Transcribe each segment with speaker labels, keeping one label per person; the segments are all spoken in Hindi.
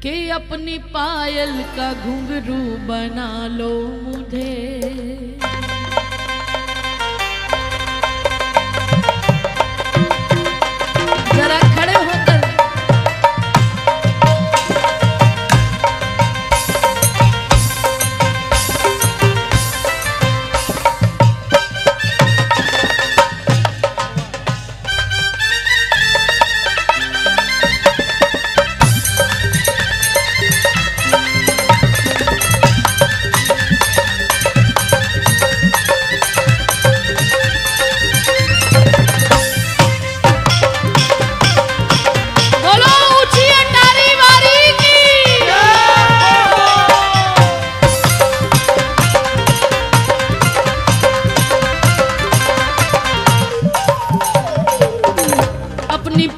Speaker 1: कि अपनी पायल का घुंघरू बना लो मुझे। जरा खड़े होकर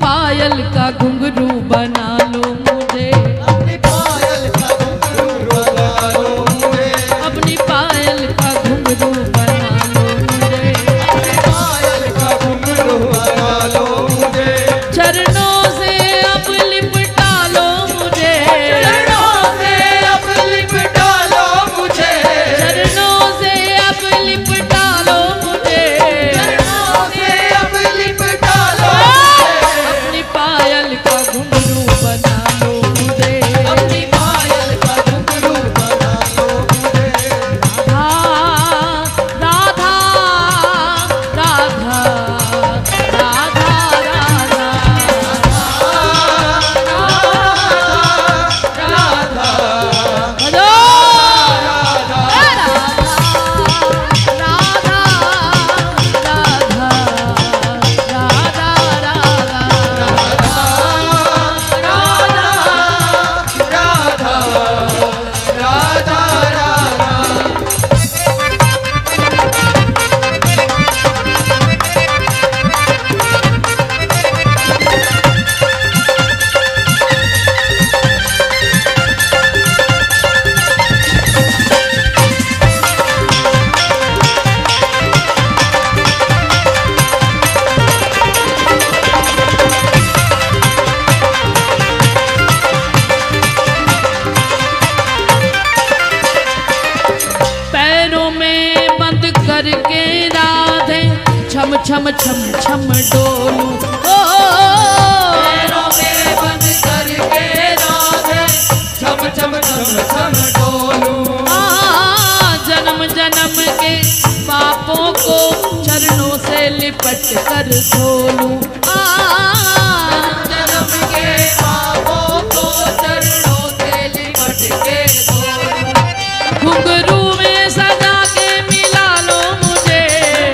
Speaker 1: पायल का घुंघरू बना लो मुझे,
Speaker 2: अपनी पायल का घुंघरू बना लो मुझे,
Speaker 1: अपनी पायल का घुंघरू बना लो मुझे,
Speaker 2: अपनी पायल का घुंघरू बना लो मुझे,
Speaker 1: चरणों से अब लिपटा लो मुझे,
Speaker 2: चरणों से अब लिपटा लो मुझे,
Speaker 1: चरणों से अब लिपटा लो मुझे,
Speaker 2: चरणों से अब लिपटा लो
Speaker 1: अपनी पायल का घुंघरू बना लो मुझे,
Speaker 2: अपनी पायल का घुंघरू बना लो मुझे।
Speaker 1: राधा राधा राधा राधा
Speaker 2: राधा
Speaker 1: हेलो राधा राधा राधा पैरों में बंद करके राधे छम छम छम छम डोलू,
Speaker 2: पैरों में बंद करके राधे छम छम छम छम डोलूं।
Speaker 1: जन्म जन्म के पापों को चरणों से लिपट कर धोलू,
Speaker 2: जन्म के पापों को चरणों से लिपट के धोलूं।
Speaker 1: घुंघरू में सजा के मिला लो मुझे,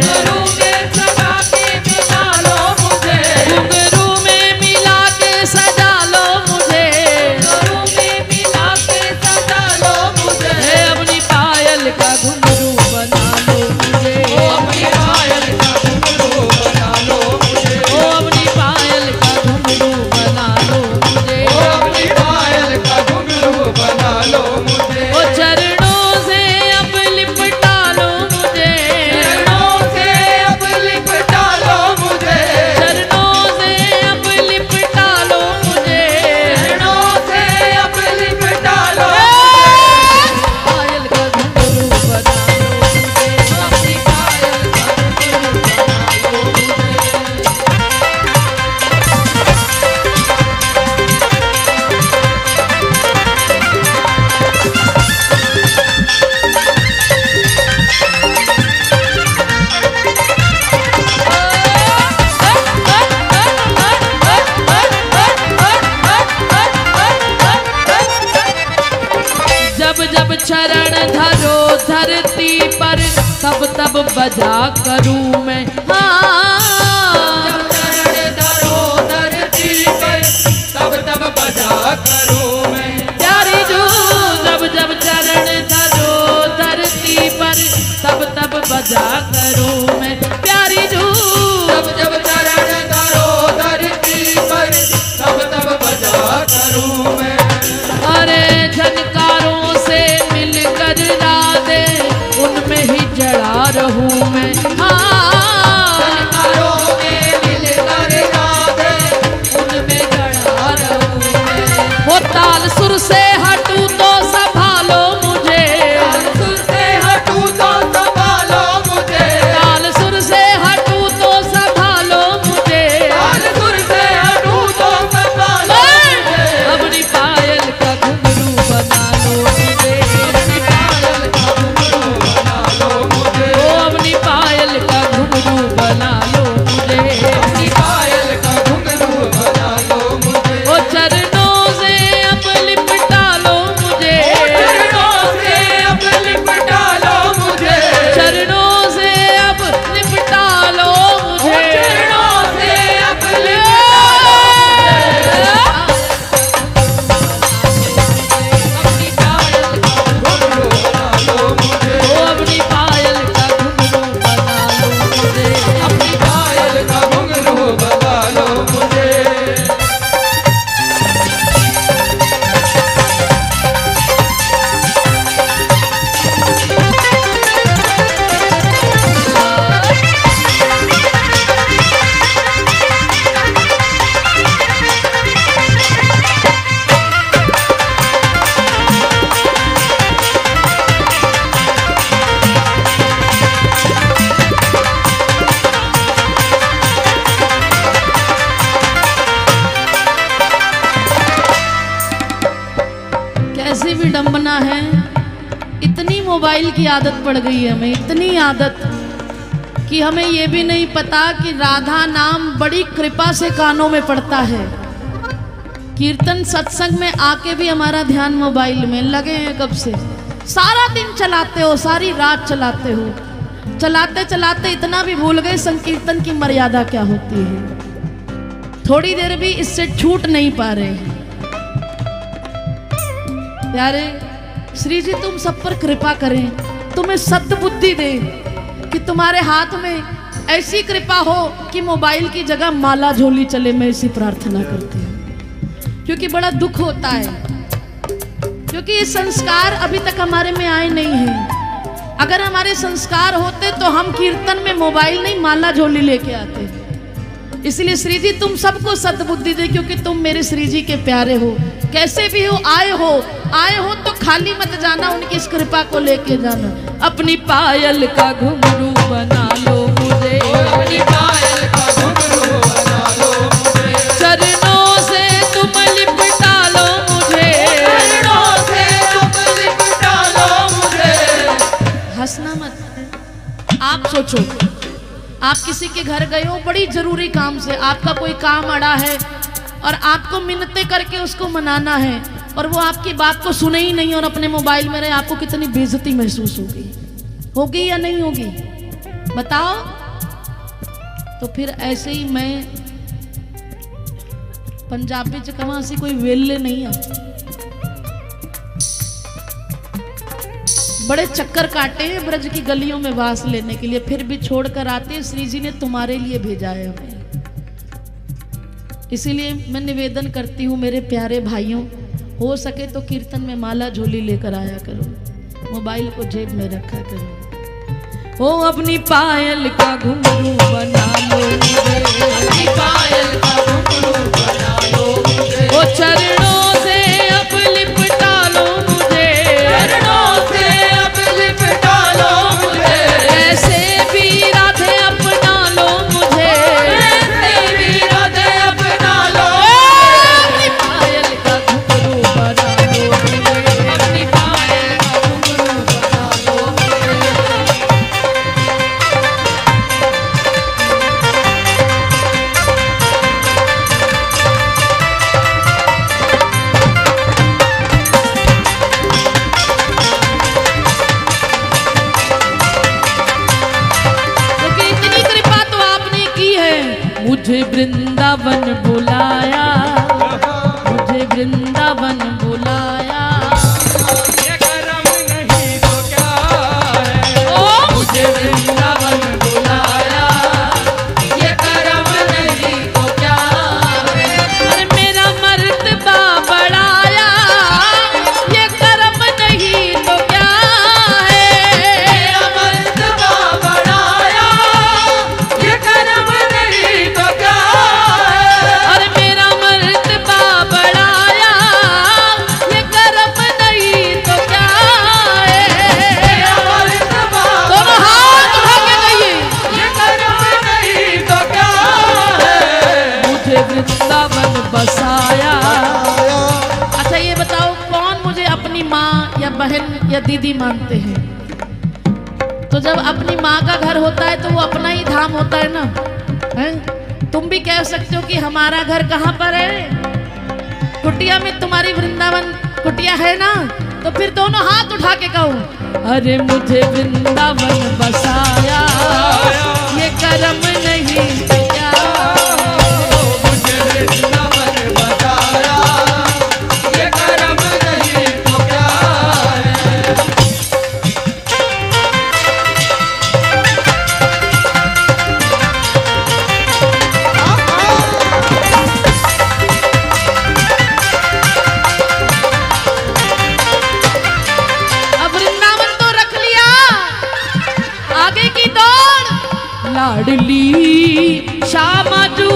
Speaker 2: घुंघरू में सजा के मिला लो मुझे,
Speaker 1: घुंघरू में मिला के सजा लो मुझे,
Speaker 2: घुंघरू में मिला के सजा लो मुझे।
Speaker 1: अपनी पायल का घुंघरू बना लो मुझे,
Speaker 2: अपनी पायल का घुंघरू बना लो मुझे,
Speaker 1: अपनी पायल का घुंघरू बना लो मुझे,
Speaker 2: अपनी पायल का घुंघरू बना लो मुझे।
Speaker 1: चरणों से अब लिपटा लो मुझे,
Speaker 2: चरणों से अब लिपटा लो मुझे,
Speaker 1: चरणों से अब लिपटा लो मुझे,
Speaker 2: चरणों से अब लिपटा लो
Speaker 1: पायल का घुंघरू बना लो मुझे,
Speaker 2: अपनी पायल का घुंघरू बना लो मुझे।
Speaker 1: जब जब चरण धरो धरती पर तब तब बजा करूं मैं,
Speaker 2: जब चरण धरो धरती पर तब तब बजा करूं मैं।
Speaker 1: प्यारी जो जब जब चरण धरो धरती पर तब तब बजा करूं मैं, प्यारी जो
Speaker 2: जब जब चरण धरो धरती पर तब तब बजा करूं मैं।
Speaker 1: अरे झनकारों से मिलकर राधे उनमें ही जड़ा रहूं मैं,
Speaker 2: झनकारों में मिलकर राधे उनमें जड़ा रहूं मैं।
Speaker 1: वो ताल सुर से हटूं तो संभालो मुझे,
Speaker 2: ताल सुर से हटूं तो संभालो मुझे,
Speaker 1: ताल सुर से हटूं तो संभालो मुझे,
Speaker 2: ताल सुर से हटूं तो संभालो मुझे,
Speaker 1: अपनी पायल का घुंघरू बना लो मुझे,
Speaker 2: अपनी पायल का घुंघरू बना लो मुझे,
Speaker 1: ओ अपनी पायल का घुंघरू बना लो मुझे,
Speaker 2: अपनी पायल का घुंघरू बना लो मुझे,
Speaker 1: ओ चरणों से अब लिपटा लो मुझे,
Speaker 2: चरणों से अब लिपटा लो मुझे,
Speaker 1: चरणों से अब लिपटा लो मुझे,
Speaker 2: चरणों से अब अपनी पायल का घुंघरू बना लो मुझे,
Speaker 1: ओ अपनी पायल का घुंघरू बना लो मुझे,
Speaker 2: अपनी पायल का घुंघरू बना लो मुझे।
Speaker 1: कैसी विडंबना है, इतनी मोबाइल की आदत पड़ गई है हमें, इतनी आदत कि हमें ये भी नहीं पता कि राधा नाम बड़ी कृपा से कानों में पड़ता है। कीर्तन सत्संग में आके भी हमारा ध्यान मोबाइल में लगे हैं कब से, सारा दिन चलाते हो, सारी रात चलाते हो, चलाते चलाते इतना भी भूल गए संकीर्तन की मर्यादा क्या होती है, थोड़ी देर भी इससे छूट नहीं पा रहे हैं। प्यारे श्री जी तुम सब पर कृपा करें, तुम्हें सद्बुद्धि दे कि तुम्हारे हाथ में ऐसी कृपा हो कि मोबाइल की जगह माला झोली चले। मैं ऐसी प्रार्थना करती हूँ, क्योंकि बड़ा दुख होता है, क्योंकि ये संस्कार अभी तक हमारे में आए नहीं हैं। अगर हमारे संस्कार होते तो हम कीर्तन में मोबाइल नहीं माला झोली लेके आते। इसलिए श्री जी तुम सबको सद्बुद्धि दे, क्योंकि तुम मेरे श्री जी के प्यारे हो, कैसे भी हो आए हो तो खाली मत जाना, उनकी इस कृपा को लेके जाना। अपनी पायल का घुंघरू बना लो मुझे,
Speaker 2: अपनी पायल का घुंघरू बना लो मुझे,
Speaker 1: चरणों से तुम लिपटा लो मुझे,
Speaker 2: चरणों से तुम लिपटा लो मुझे।
Speaker 1: हंसना मत। आप सोचो, आप किसी के घर गए हो बड़ी जरूरी काम से, आपका कोई काम अड़ा है और आपको मिन्नतें करके उसको मनाना है, और वो आपकी बात को सुने ही नहीं और अपने मोबाइल में रहे, आपको कितनी बेइज्जती महसूस होगी या नहीं होगी, बताओ। तो फिर ऐसे ही मैं पंजाबी च कहां सी कोई वेले नहीं है, बड़े चक्कर काटे हैं ब्रज की गलियों में वास लेने के लिए, फिर भी छोड़कर आते श्री जी ने तुम्हारे लिए भेजा है हमें। इसीलिए मैं निवेदन करती हूँ मेरे प्यारे भाइयों, हो सके तो कीर्तन में माला झोली लेकर आया करो, मोबाइल को जेब में रखा करो। हो अपनी पायल का घुंघरू बना लो मुझे,
Speaker 2: अपनी पायल का घुंघरू बना लो मुझे,
Speaker 1: ओ चरणों से अब लिपटा लो मुझे,
Speaker 2: चरणों से अब लिपटा लो मुझे,
Speaker 1: ऐसे भी राधे अपना लो मुझे,
Speaker 2: ऐसे भी राधे अपना लो,
Speaker 1: अपनी पायल का घुंघरू बना लो मुझे,
Speaker 2: अपनी पायल का घुंघरू बना लो मुझे।
Speaker 1: क्योंकि इतनी कृपा तो आपने की है। मुझे वृंदावन बुलाया, मुझे वृंदावन बुलाया,
Speaker 2: ये करम नहीं तो क्या है,
Speaker 1: ओ
Speaker 2: मुझे वृंदावन बुलाया, ये करम नहीं तो क्या है,
Speaker 1: अरे मेरा मर्तबा बढ़ाया, ये कर्म नहीं तो क्या है,
Speaker 2: मेरा मर्तबा बढ़ाया, ये करम नहीं तो क्या है,
Speaker 1: अरे मेरा मर्तबा बढ़ाया, या दीदी मानते हैं। तो जब अपनी माँ का घर होता है तो वो अपना ही धाम होता है ना, है? तुम भी कह सकते हो कि हमारा घर कहाँ पर है, कुटिया में तुम्हारी वृंदावन कुटिया है ना, तो फिर दोनों हाथ उठा के कहो, अरे मुझे वृंदावन बसाया ये कर्म नहीं किया,
Speaker 2: मुझे वृंदावन बसाया ये कर्म नहीं तो क्या है।
Speaker 1: अब वृंदावन तो रख लिया, आगे की दौड़, लाडली श्यामा जू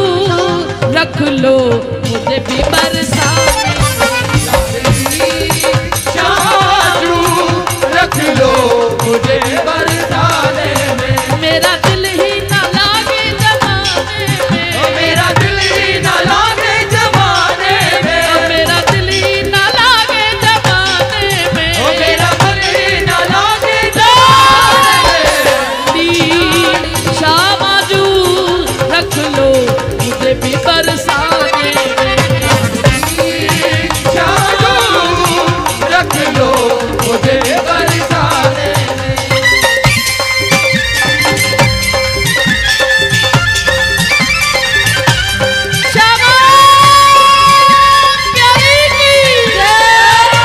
Speaker 1: रख लो मुझे भी बरसाने,
Speaker 2: शाजू रख लो मुझे बरसाने में,
Speaker 1: मेरा दिल ही ना लागे जमाने में,
Speaker 2: मेरा दिल ही न लागे जमाने में,
Speaker 1: मेरा दिल ही ना लागे जमाने में,
Speaker 2: मेरा दिल ही न लागे जमाने में।
Speaker 1: श्यामा जू रख लो मुझे भी बरसाने में,
Speaker 2: शाजू रख लो मुझे बरसाने में।
Speaker 1: श्यामा प्यारी की जय हो।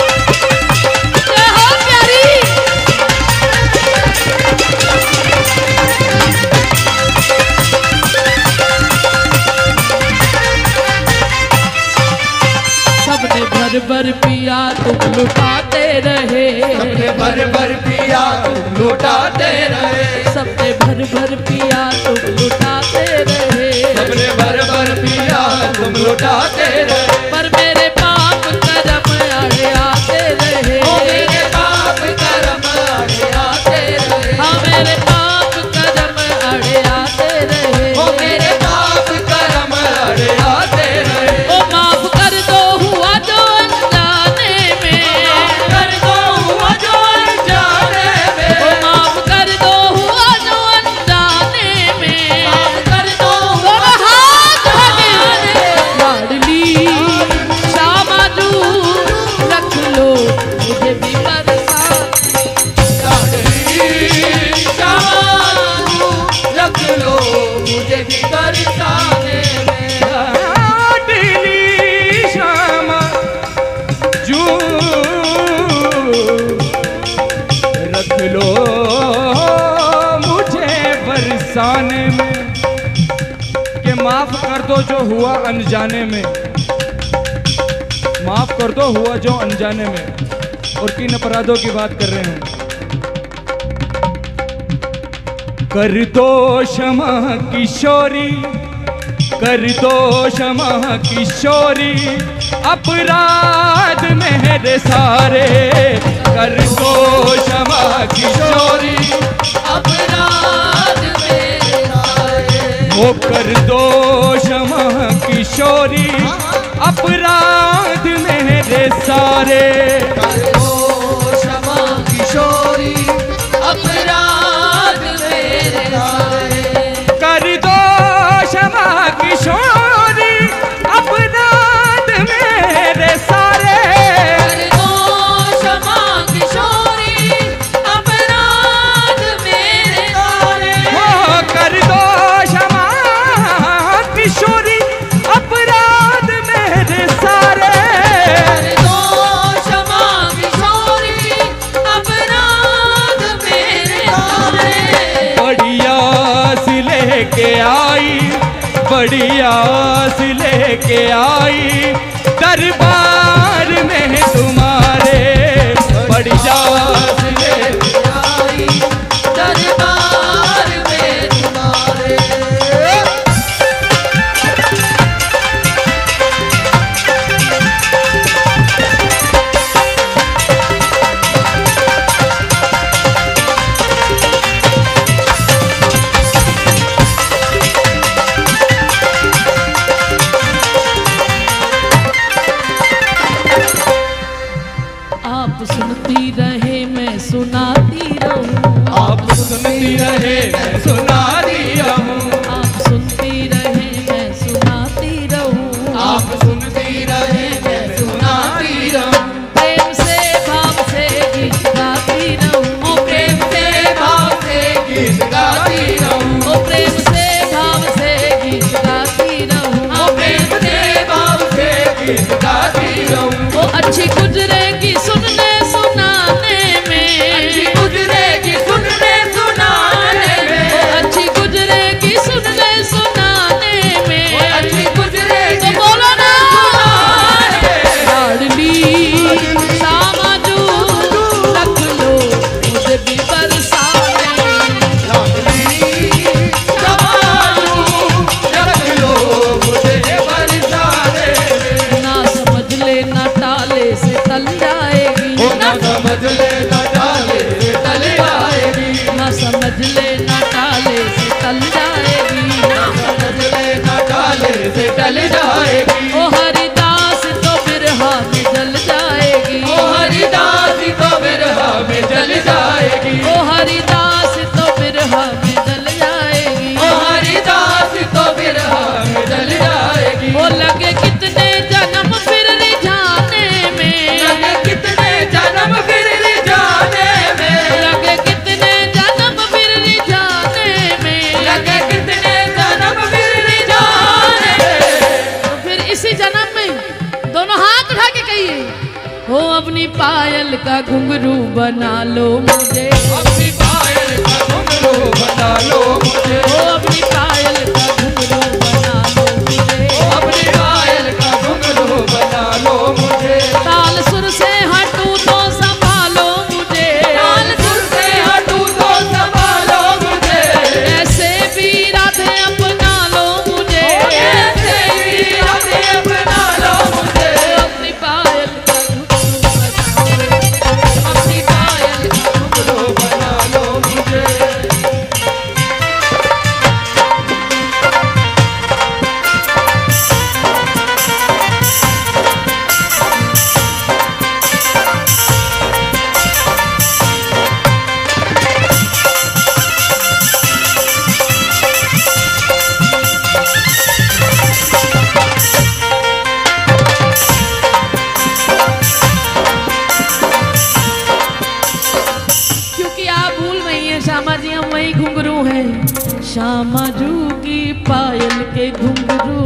Speaker 1: जय हो प्यारी। सबने भर भर पिया तुम लुटाते रहे,
Speaker 2: सबने भर भर पिया तुम लुटाते रहे,
Speaker 1: सबने भर भर पिया तुम लुटाते रहे,
Speaker 2: सबने भर भर पिया तुम लुटाते रहे।
Speaker 1: पर मेरे पाप कर्म अड़े आते रहे,
Speaker 2: ओ मेरे पाप कर्म अड़े आते रहे,
Speaker 1: हाँ मेरे पाप कर्म अड़े आते रहे,
Speaker 2: ओ मेरे पाप कर्म अड़े आते रहे।
Speaker 1: ओ माफ कर दो हुआ जो अनजाने में,
Speaker 2: कर दो हुआ जो अनजाने में,
Speaker 1: ओ माफ कर दो हुआ जो अनजाने में,
Speaker 2: माफ कर दो
Speaker 1: दोनों हाथ आगे, लाडली श्यामा जू रख लो मुझे भी बरसाने,
Speaker 2: लाडली शाजू रख लो मुझे भी बरसाने में।
Speaker 3: लाडली श्यामा जू रख लो मुझे बरसाने में, कि माफ कर दो जो हुआ अनजाने में, माफ कर दो हुआ जो अनजाने में। और किन अपराधों की बात कर रहे हैं? कर दो क्षमा किशोरी, कर दो क्षमा किशोरी, अपराध मेरे सारे, कर दो क्षमा किशोरी,
Speaker 2: अपराध मेरे सारे,
Speaker 3: वो कर दो क्षमा किशोरी, अपराध मेरे सारे।
Speaker 2: कर दो क्षमा किशोरी, अपराध मेरे सारे,
Speaker 3: कर दो क्षमा किशोरी, अपराध मेरे सारे।
Speaker 2: कर दो क्षमा किशोरी, अपराध मेरे सारे,
Speaker 3: हो कर दो क्षमा किशोरी, अपराध मेरे सारे।
Speaker 2: कर दो क्षमा किशोरी, अपराध मेरे सारे।
Speaker 3: बड़ी आस लेके आई, बड़ी आस लेके आई, दरबार में तुम्हारे, बड़ी आस लेके
Speaker 2: आई दरबार में तुम्हारे। गीत गाती रहूं।
Speaker 1: वो अच्छी गुजरेगी सुनने सुनाने
Speaker 2: अच्छी
Speaker 1: में,
Speaker 2: गुजरेगी सुनने सुनाने में,
Speaker 1: वो अच्छी गुजरेगी सुनने सुनाने में।
Speaker 2: अच्छी गुजरेगी
Speaker 1: तो बोलो ना,
Speaker 2: सुनाने में।
Speaker 1: लाडली सामाजू रख लो मुझे भी बरसाने में।
Speaker 2: लाडली समाजू रख लो मुझे बरसाने में।
Speaker 1: ना समझ ले ना टाले से टल जाएगी,
Speaker 2: ओ ना समझ ले ना डाले टल जाएगी,
Speaker 1: ना समझ ले ना टाले से टल जाएगी।
Speaker 2: ना समझ ले ना डाले से टल जाएगी।
Speaker 1: ओ हरिदास तो बिरहा में जल जाएगी,
Speaker 2: ओ हरिदास तो बिरहा में जल जाएगी।
Speaker 1: ओ हरिदास तो बिरहा में जल जाएगी।
Speaker 2: ओ हरिदास तो बिरहा में जल जाएगी।
Speaker 1: वो लगे कितने जन्म फिर रिझाने में,
Speaker 2: लगे कितने जन्म फिर जाने में,
Speaker 1: लगे कितने जन्म फिर रिझाने में।
Speaker 2: लगे कितने जन्म फिर जाने में।
Speaker 1: तो फिर इसी जन्म में दोनों हाथ उठा के कहिए, हो अपनी पायल का घुंघरू बना लो मुझे,
Speaker 2: अपनी पायल का घुंघरू बना लो मुझे,
Speaker 1: हो अपनी पायल का घुंघरू बना लो मुझे।
Speaker 2: अपनी पायल का घुंघरू बना लो मुझे।
Speaker 1: ताल सुर से हटूं तो संभालो मुझे,
Speaker 2: ताल सुर से हटूं तो संभालो मुझे,
Speaker 1: ऐसे भी राधे अपना लो मुझे,
Speaker 2: ऐसे ही राधे अपना लो मुझे।
Speaker 1: अपनी पायल का घुंघरू बना लो,
Speaker 2: अपनी पायल का घुंघरू बना लो मुझे।
Speaker 1: क्योंकि आप भूल नहीं है श्यामा जी, हम वही घुंघरू हैं, श्यामा जू की पायल के घुंघरू।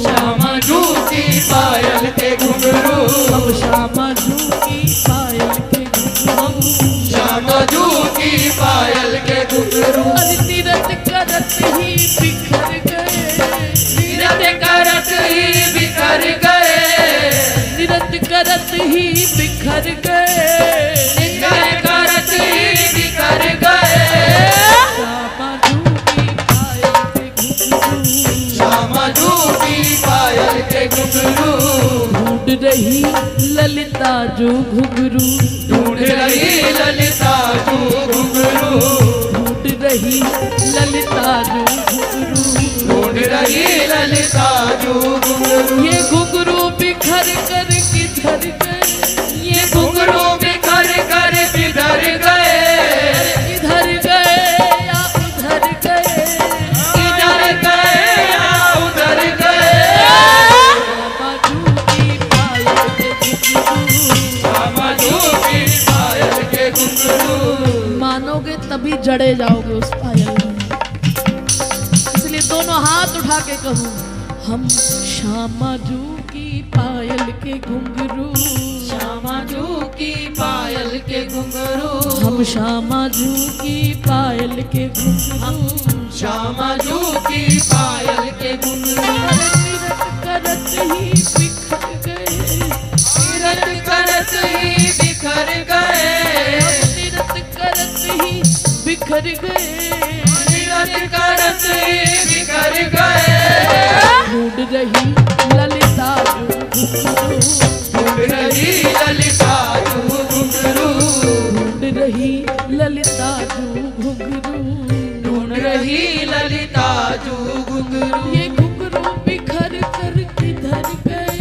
Speaker 2: श्यामा जू की पायल के घुंघरू,
Speaker 1: हम श्यामा जू की पायल के घुंघरू।
Speaker 2: श्यामा जू की पायल के घुंघरू।
Speaker 1: अरे तीरथ करत ही बिखर गए,
Speaker 2: तीरथ करत ही बिखर गए,
Speaker 1: तीरथ करत ही बिखर गए।
Speaker 2: तीरथ करत ही बिखर गए।
Speaker 1: श्यामा जू की पायल के घुंघरू,
Speaker 2: श्यामा जू की पायल के घुंघरू।
Speaker 1: ढूंढ रही ललिता जो घुंघरू,
Speaker 2: ढूंढ रही ललिता जू घुंघरू,
Speaker 1: ढूंढ रही ललिता जो घुंघरू।
Speaker 2: ढूंढ रही ललिता जू घुंघरू।
Speaker 1: ये घुंघरू बिखर कर किधर गए, ये
Speaker 2: घुंघरू बिखर कर बिखर गए,
Speaker 1: इधर गए या उधर गए।
Speaker 2: इधर गए या उधर गए।
Speaker 1: श्यामा जू की पायल के घुंघरू,
Speaker 2: श्यामा जू की पायल के घुंघरू।
Speaker 1: मानोगे तभी जड़े जाओगे उस पायल में। इसलिए दोनों हाथ उठा के कहूँ, हम श्यामा जू की पायल के घुंघरू,
Speaker 2: श्यामा जू की पायल के घुंघरू।
Speaker 1: हम श्यामा जू की पायल के घुंघरू।
Speaker 2: श्यामा जू की पायल के घुंघरू।
Speaker 1: तीरथ करत ही बिखर गए,
Speaker 2: तीरथ करत ही बिखर गए,
Speaker 1: तीरथ करत ही बिखर गए।
Speaker 2: तीरथ करत ही बिखर गए।
Speaker 1: ढूंढ रही ललिता जो घुंघरू,
Speaker 2: ढूंढ रही ललिता जू घुंघरू।
Speaker 1: ढूंढ रही ललिता जो घुंघरू।
Speaker 2: ढूंढ रही ललिता जू घुंघरू।
Speaker 1: ये घुंघरू बिखर कर किधर गए,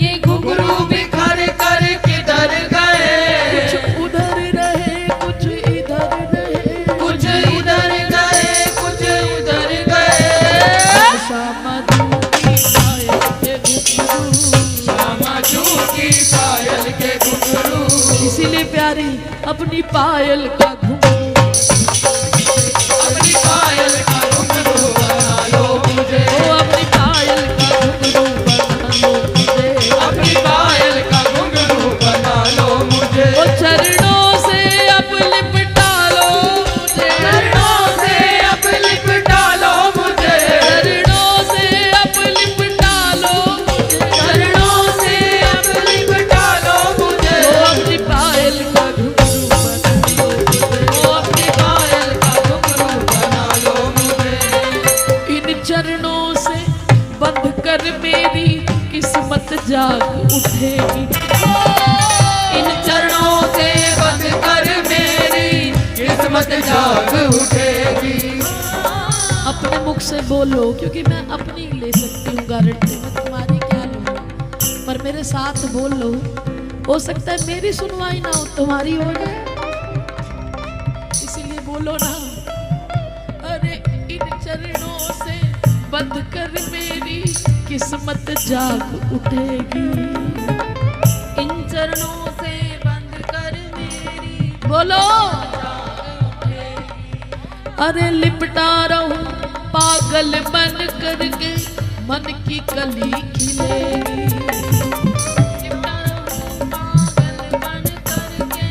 Speaker 2: ये घुंघरू बिखर कर किधर गए।
Speaker 1: कुछ उधर रहे कुछ इधर रहे।
Speaker 2: कुछ इधर गए कुछ उधर गए।
Speaker 1: श्यामा जू की पायल के घुंघरू।
Speaker 2: श्यामा जू की पायल के घुंघरू।
Speaker 1: इसीलिए प्यारी अपनी पायल का घुंघरू,
Speaker 2: अपनी पायल का घुंघरू बना लो मुझे।
Speaker 1: ओ अपनी पायल का घुंघरू बना लो मुझे। चरणों से बंध कर मेरी किस्मत जाग उठेगी।
Speaker 2: इन चरणों से बंध कर मेरी किस्मत जाग उठेगी।
Speaker 1: अपने मुख से बोलो, क्योंकि मैं अपनी ले सकती हूँ गारंटी, मैं तुम्हारी क्या लूँ, पर मेरे साथ बोलो। हो सकता है मेरी सुनवाई ना हो, तुम्हारी हो जाए, इसीलिए बोलो ना। अरे इन चरणों से बंध कर मेरी किस्मत जाग उठेगी।
Speaker 2: इन चरणों से बंध कर मेरी
Speaker 1: बोलो। अरे लिपटा रहूं पागल बन करके, मन की कली खिलेगी।
Speaker 2: लिपटा रहूं पागल बन करके,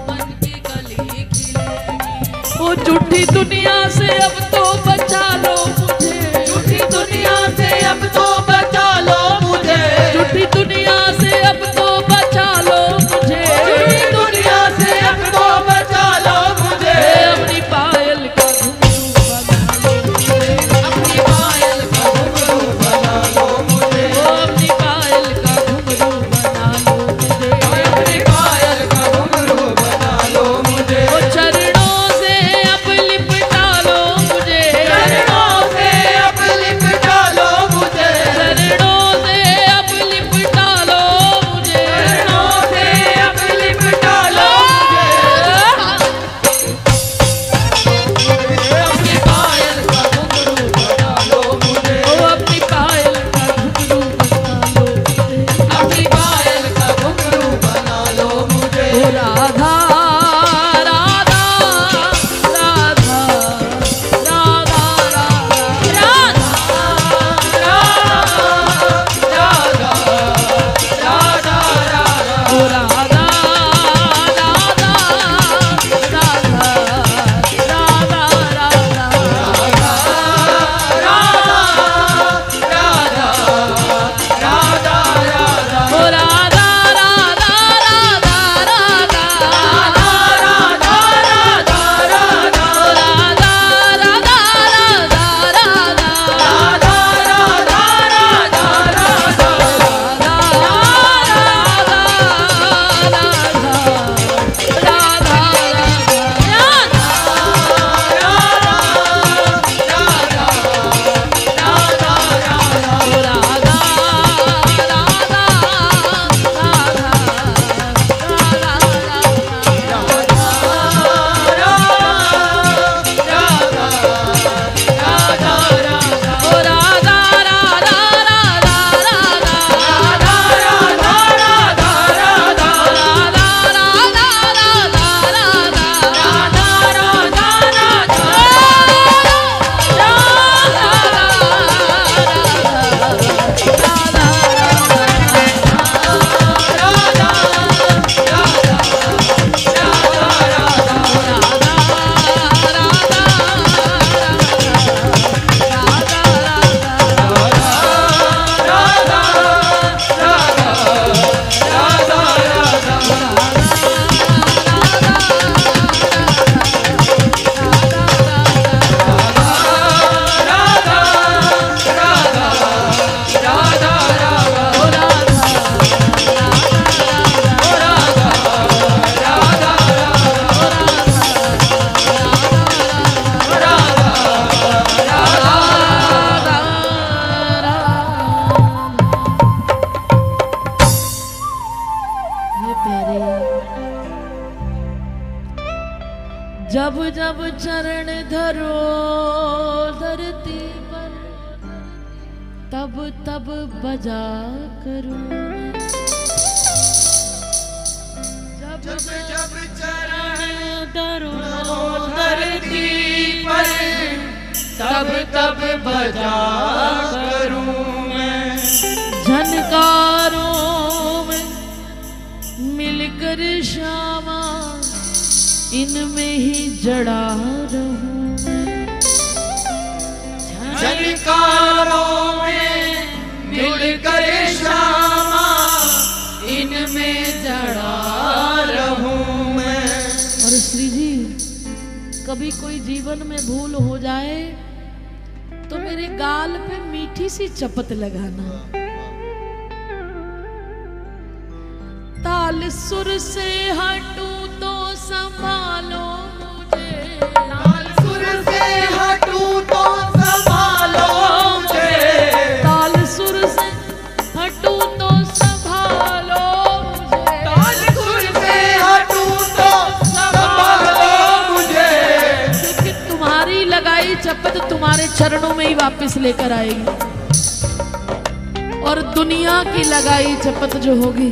Speaker 2: मन की कली खिलेगी।
Speaker 1: वो झूठी दुनिया से अब तो बचा लो मुझे,
Speaker 2: झूठी दुनिया से अब तो बचा लो मुझे,
Speaker 1: झूठी दुनिया से अब तो बचा लो मुझे,
Speaker 2: झूठी दुनिया से अब तो बचा लो मुझे।
Speaker 1: अपनी पायल का घुंघरू बना लो मुझे,
Speaker 2: अपनी पायल का घुंघरू बना लो मुझे,
Speaker 1: अपनी पायल का घुंघरू बना लो मुझे,
Speaker 2: अपनी पायल का घुंघरू बना लो मुझे।
Speaker 1: वो चरणों से अब लिपटा लो मुझे,
Speaker 2: चरणों से अब लिपटा लो मुझे,
Speaker 1: चरणों से अब लिपटा लो मुझे,
Speaker 2: चरणों से अब लिपटा लो मुझे। अपनी पायल का घुंघरू बना लो मुझे,
Speaker 1: ओ अपनी पायल का घुंघरू बना लो मुझे,
Speaker 2: अपनी पायल का घुंघरू बना लो मुझे।
Speaker 1: ओ राधा राधा राधा राधा राधा ओ राधा राधा राधा ओ राधा राधा जब जब चरण धरो धरती पर, तब तब बजा करूं मैं। जब
Speaker 2: जब चरण
Speaker 1: धरो
Speaker 2: धरती पर, तब तब बजा करूं मैं।
Speaker 1: झनकारों में मिलकर श्यामा, इनमें ही जड़ा रहूं मैं।
Speaker 2: झनकारों में मिलकर श्यामा, इनमें जड़ा रहूं मैं।
Speaker 1: और श्री जी, कभी कोई जीवन में भूल हो जाए तो मेरे गाल पे मीठी सी चपत लगाना। ताल सुर से हटूं तो संभालो मुझे,
Speaker 2: ताल सुर से हटूं तो संभालो मुझे,
Speaker 1: ताल सुर से हटूं तो संभालो मुझे,
Speaker 2: ताल सुर से हटूं तो संभालो मुझे,
Speaker 1: क्योंकि तुम्हारी लगाई चपत तुम्हारे चरणों में ही वापस लेकर आएगी, और दुनिया की लगाई चपत जो होगी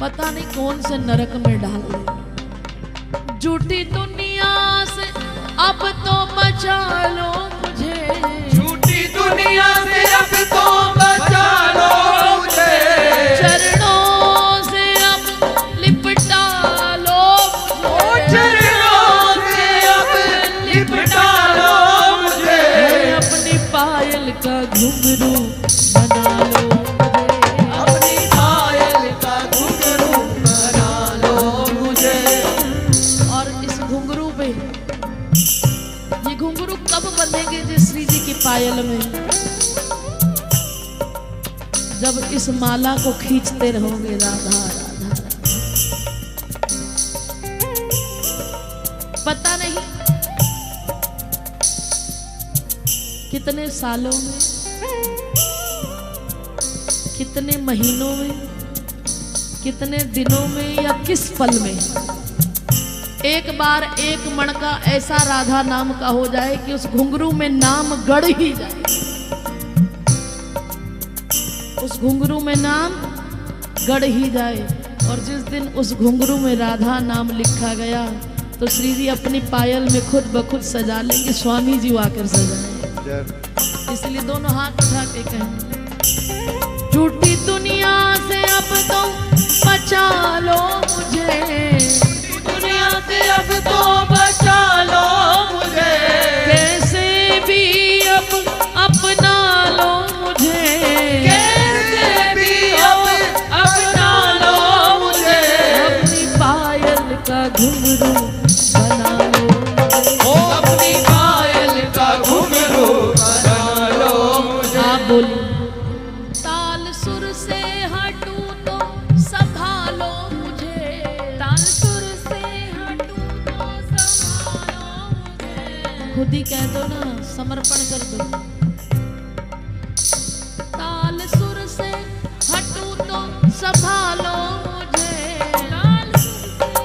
Speaker 1: पता नहीं कौन से नरक में डाल दे। झूठी दुनिया से अब तो बचा लो मुझे,
Speaker 2: झूठी दुनिया से अब तो बचा लो मुझे,
Speaker 1: चरणों से अब लिपटा लो मुझे,
Speaker 2: चरणों से अब लिपटा लो मुझे,
Speaker 1: अपनी पायल का घुंघरू बना लो मुझे,
Speaker 2: अपनी पायल का घुंघरू बना लो मुझे।
Speaker 1: और इस घुंघरू पे, ये घुंघरू कब बंधेंगे जी श्री जी की पायल में? जब इस माला को खींचते रहोगे राधा राधा राधा। पता नहीं कितने सालों में, कितने महीनों में, कितने दिनों में या किस पल में एक बार एक मण का ऐसा राधा नाम का हो जाए कि उस घुंघरू में नाम गढ़ ही जाए, उस घुंघरू में नाम गढ़ ही जाए। और जिस दिन उस घुंघरू में राधा नाम लिखा गया तो श्री जी अपनी पायल में खुद ब खुद सजा लेंगे, स्वामी जी आकर सजाएंगे। इसलिए दोनों हाथ उठा के कहें, झूठी दुनिया से अब तो बचा लो मुझे,
Speaker 2: दुनिया से अब तो बचा लो मुझे,
Speaker 1: कैसे भी अब अपना लो मुझे,
Speaker 2: कैसे भी अब अपना लो मुझे,
Speaker 1: अपनी पायल का घुंघरू बना लो मुझे।
Speaker 2: ओ अपनी पायल का घुंघरू बना लो मुझे।
Speaker 1: आप बोलिए, ताल सुर से हटूं तो संभालो मुझे, ताल सुर से हटूं तो संभालो मुझे। खुद ही कह दो ना, समर्पण कर दो। ताल सुर से हटूं तो संभालो मुझे, ताल सुर से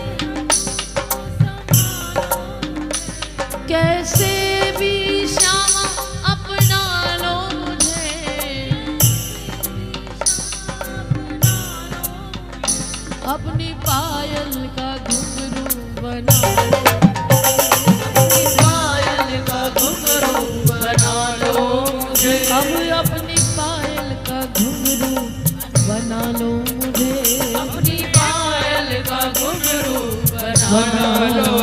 Speaker 1: संभालो मुझे। कैसे भी श्यामा अपना लो मुझे, अपनी पायल का घुंघरू बना लो,
Speaker 2: अपनी पायल का घुंघरू बना लो मुझे,
Speaker 1: अब अपनी पायल का घुंघरू बना लो मुझे,
Speaker 2: अपनी पायल का घुंघरू बना लो